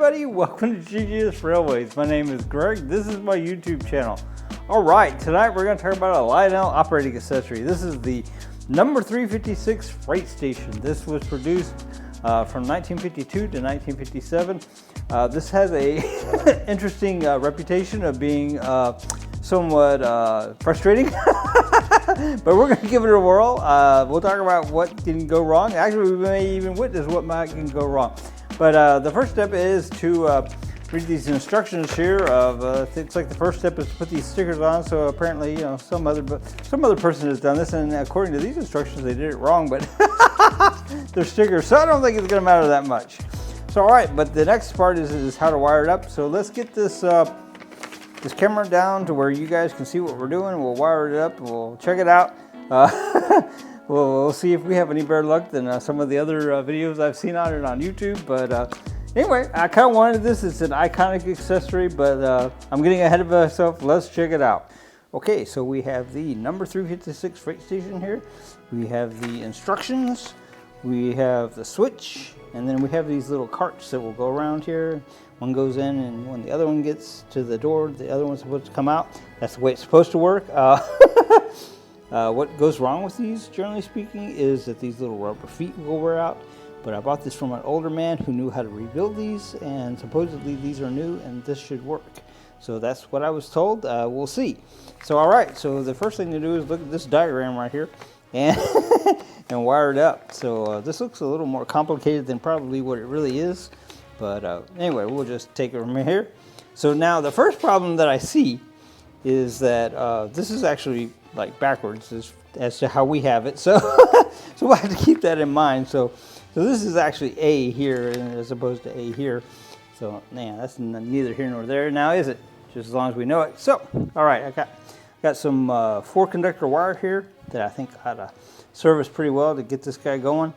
everybody, welcome to GGS Railways. My name is Greg, this is my YouTube channel. Alright, tonight we're going to talk about a Lionel operating accessory. This is the number 356 freight station. This was produced from 1952 to 1957. This has a interesting reputation of being somewhat frustrating. But we're going to give it a whirl. We'll talk about what didn't go wrong. Actually, we may even witness what might go wrong. But the first step is to read these instructions here. It's like the first step is to put these stickers on. So apparently, you know, some other person has done this, and according to these instructions, they did it wrong. But they're stickers, so I don't think it's going to matter that much. So all right, but the next part is how to wire it up. So let's get this camera down to where you guys can see what we're doing. We'll wire it up. We'll check it out. We'll see if we have any better luck than some of the other videos I've seen on it on YouTube. But anyway, I kind of wanted this. It's an iconic accessory, but I'm getting ahead of myself. Let's check it out. Okay, so we have the number 356 freight station here. We have the instructions. We have the switch, and then we have these little carts that will go around here. One goes in, and when the other one gets to the door, the other one's supposed to come out. That's the way it's supposed to work. What goes wrong with these, generally speaking, is that these little rubber feet will wear out. But I bought this from an older man who knew how to rebuild these, and supposedly these are new, and this should work. So that's what I was told. We'll see. So all right, so the first thing to do is look at this diagram right here, and and wire it up. So this looks a little more complicated than probably what it really is. But anyway, we'll just take it from here. So now the first problem that I see is that this is actually like backwards as to how we have it. So so we'll have to keep that in mind. So this is actually A here as opposed to A here. So man, that's neither here nor there now, is it? Just as long as we know it. So all right, I got some 4-conductor wire here that I think ought to serve us pretty well to get this guy going.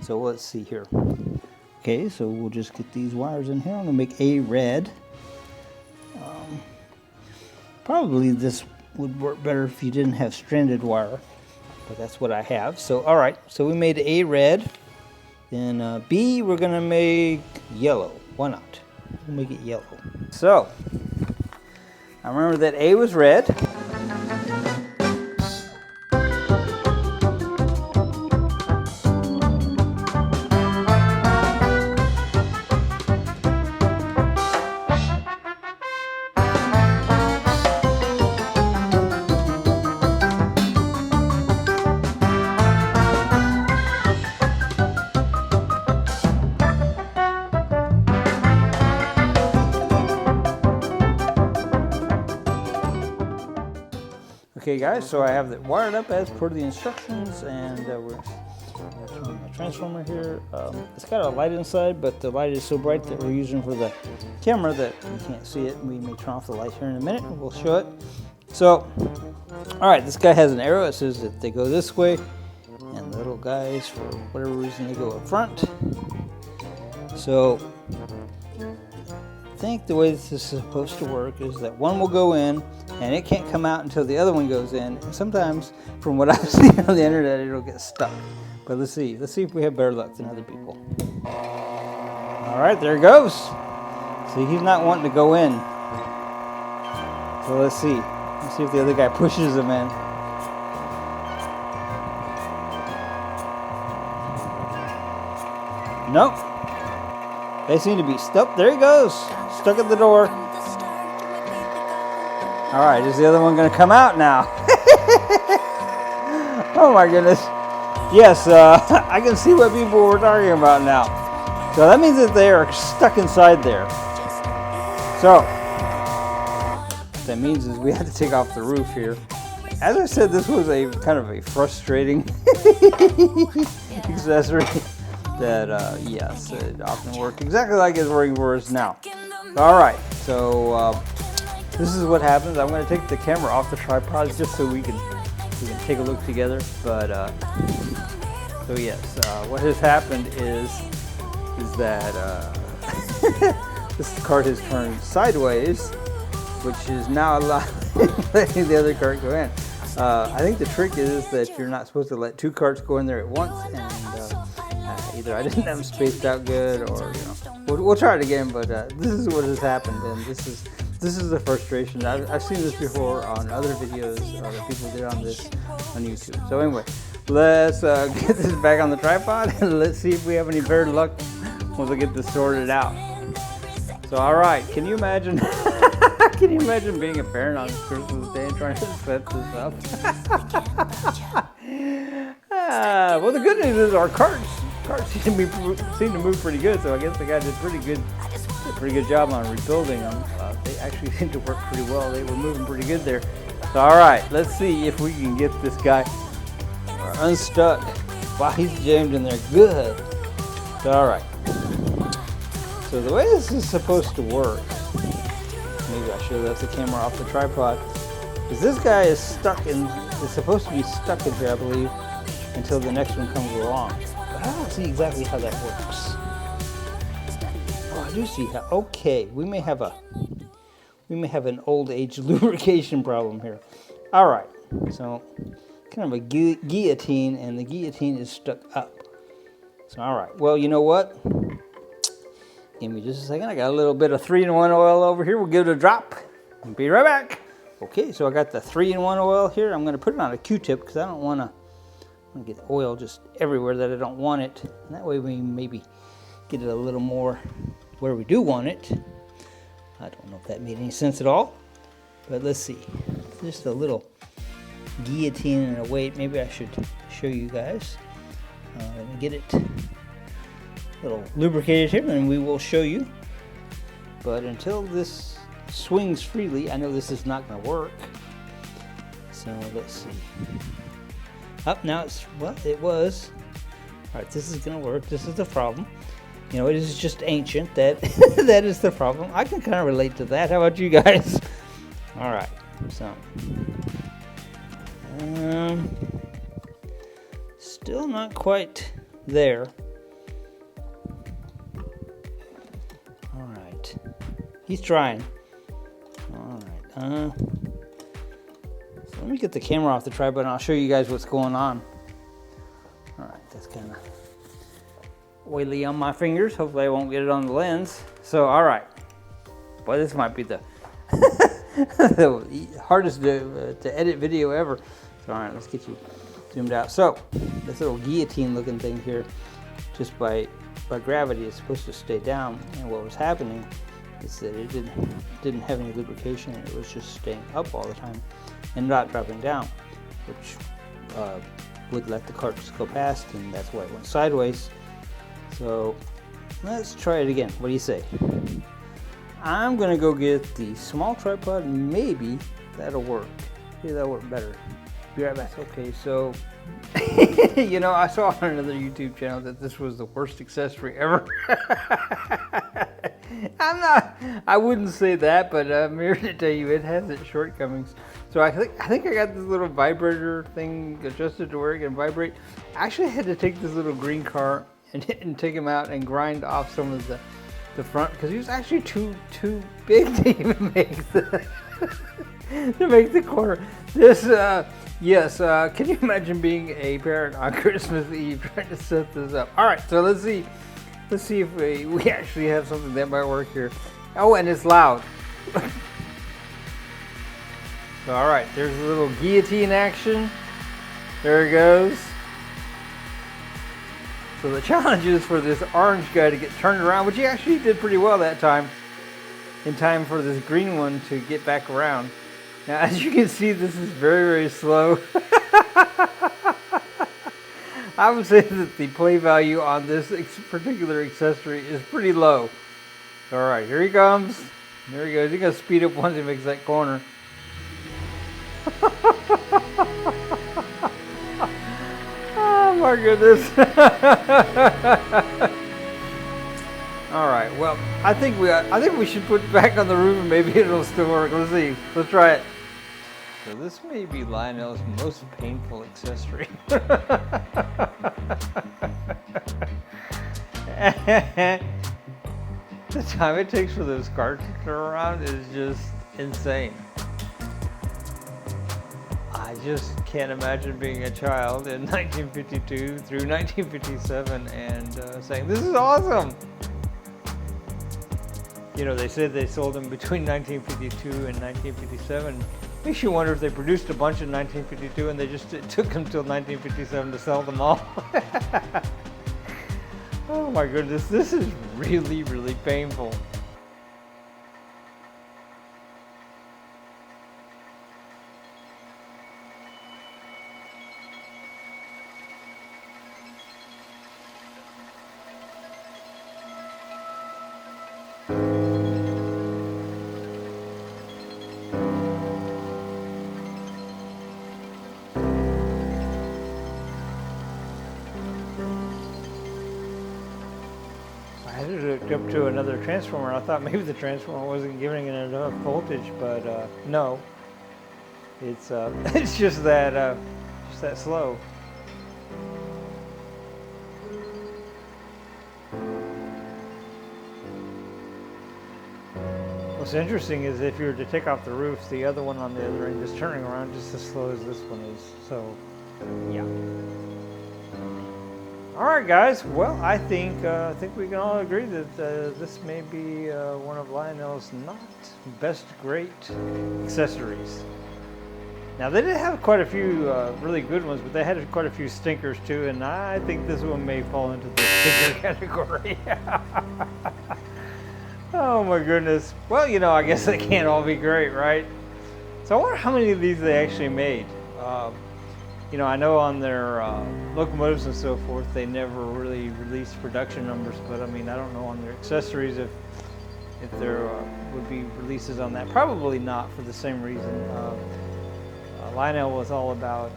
So let's see here. Okay, so we'll just get these wires in here. I'm gonna make A red. Probably this would work better if you didn't have stranded wire, but that's what I have. So all right, so we made A red. Then B, we're gonna make yellow. Why not? We'll make it yellow. So I remember that A was red. Okay guys, so I have it wired up as per the instructions, and we're turning the transformer here. It's got a light inside, but the light is so bright that we're using for the camera that we can't see it. We may turn off the light here in a minute, and we'll show it. So, all right, this guy has an arrow. It says that they go this way, and the little guys, for whatever reason, they go up front. So, I think the way this is supposed to work is that one will go in, and it can't come out until the other one goes in. And sometimes, from what I've seen on the internet, it'll get stuck. But let's see if we have better luck than other people. All right, there it goes. See, he's not wanting to go in. So let's see. Let's see if the other guy pushes him in. Nope. They seem to be stuck. There he goes. Stuck at the door. All right, is the other one going to come out now? Oh my goodness. Yes, I can see what people were talking about now. So that means that they are stuck inside there. So what that means is we have to take off the roof here. As I said, this was a kind of a frustrating accessory that, yes, it often worked exactly like it's working for us now. All right, so this is what happens. I'm going to take the camera off the tripod just so we can take a look together. But so yes, what has happened is that this cart has turned sideways, which is now letting the other cart go in. I think the trick is that you're not supposed to let 2 carts go in there at once, and either I didn't have them spaced out good, or we'll try it again. But this is what has happened, and this is the frustration. I've seen this before on other videos that people did on this on YouTube. So anyway, let's get this back on the tripod and let's see if we have any better luck once I get this sorted out. So all right, can you imagine? Can you imagine being a parent on Christmas Day and trying to set this up? Well, the good news is our carts seem to move pretty good. So I guess the guy did a pretty good job on rebuilding them. They actually seemed to work pretty well. They were moving pretty good there. So all right, let's see if we can get this guy unstuck. Wow, he's jammed in there good. So, all right. So the way this is supposed to work, maybe I should have left the camera off the tripod, because this guy is supposed to be stuck in here, I believe, until the next one comes along. But I don't see exactly how that works. Oh, I do see how. Okay, we may have an old age lubrication problem here. All right, so kind of a guillotine, and the guillotine is stuck up. So all right, well, you know what? Give me just a second. I got a little bit of 3-in-1 oil over here. We'll give it a drop. I'll be right back. Okay, so I got the 3-in-1 oil here. I'm going to put it on a Q-tip because I don't want to get oil just everywhere that I don't want it. And that way we maybe get it a little more where we do want it. I don't know if that made any sense at all, but let's see. Just a little guillotine in a weight. Maybe I should show you guys. Let me get it little lubricated here, and we will show you. But until this swings freely, I know this is not going to work. So let's see. Up now it was. All right, this is going to work. This is the problem. You know, it is just ancient. That is the problem. I can kind of relate to that. How about you guys? All right. So still not quite there. All right. He's trying. All right. So let me get the camera off the tripod and I'll show you guys what's going on. All right, that's kind of oily on my fingers. Hopefully I won't get it on the lens. So, all right. Boy, this might be the, the hardest to edit video ever. So, all right, let's get you zoomed out. So, this little guillotine looking thing here, just by gravity, is supposed to stay down. And what was happening is that it didn't have any lubrication. It was just staying up all the time and not dropping down, which would let the cart just go past, and that's why it went sideways. So let's try it again. What do you say? I'm gonna go get the small tripod, and maybe that'll work. Maybe that'll work better. Be right back. Okay, so you know, I saw on another YouTube channel that this was the worst accessory ever. I wouldn't say that, but I'm here to tell you it has its shortcomings. So I think I got this little vibrator thing adjusted to where it can vibrate. I actually had to take this little green car and take him out and grind off some of the front, because he was actually too big to even make the corner. This yes, can you imagine being a parent on Christmas Eve trying to set this up? All right, so let's see if we actually have something that might work here. Oh, and it's loud. So, all right, there's a little guillotine action. There it goes. So the challenge is for this orange guy to get turned around, which he actually did pretty well that time, in time for this green one to get back around. Now, as you can see, this is very, very slow. I would say that the play value on this particular accessory is pretty low. All right, here he comes. There he goes. He's going to speed up once he makes that corner. Oh my goodness. All right, well, I think we should put it back on the roof and maybe it'll still work. Let's see. Let's try it. So this may be Lionel's most painful accessory. The time it takes for those carts to turn around is just insane. I just can't imagine being a child in 1952 through 1957 and saying, this is awesome. You know, they said they sold them between 1952 and 1957. Makes you wonder if they produced a bunch in 1952 and it took them till 1957 to sell them all. Oh my goodness, this is really, really painful. I had it hooked up to another transformer. I thought maybe the transformer wasn't giving it enough voltage, but no. It's it's just that slow. What's interesting is if you were to take off the roof, the other one on the other end is turning around just as slow as this one is. So, yeah. All right, guys. Well, I think we can all agree that this may be one of Lionel's not best great accessories. Now, they did have quite a few really good ones, but they had quite a few stinkers too, and I think this one may fall into the stinker category. Oh my goodness. Well, you know, I guess they can't all be great, right? So I wonder how many of these they actually made. You know, I know on their locomotives and so forth, they never really released production numbers, but I mean, I don't know on their accessories if there would be releases on that. Probably not, for the same reason. Lionel was all about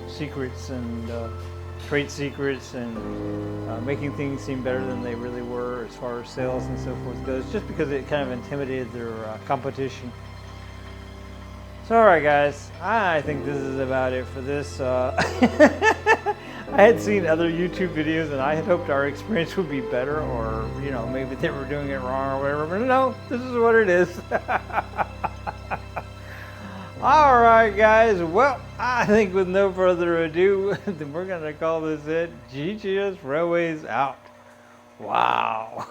secrets and trade secrets and making things seem better than they really were as far as sales and so forth goes, just because it kind of intimidated their competition. So, alright guys, I think this is about it for this. I had seen other YouTube videos and I had hoped our experience would be better, or, you know, maybe they were doing it wrong or whatever, but no, this is what it is. Alright guys, well, I think with no further ado, then we're going to call this it. GGS Railways out. Wow.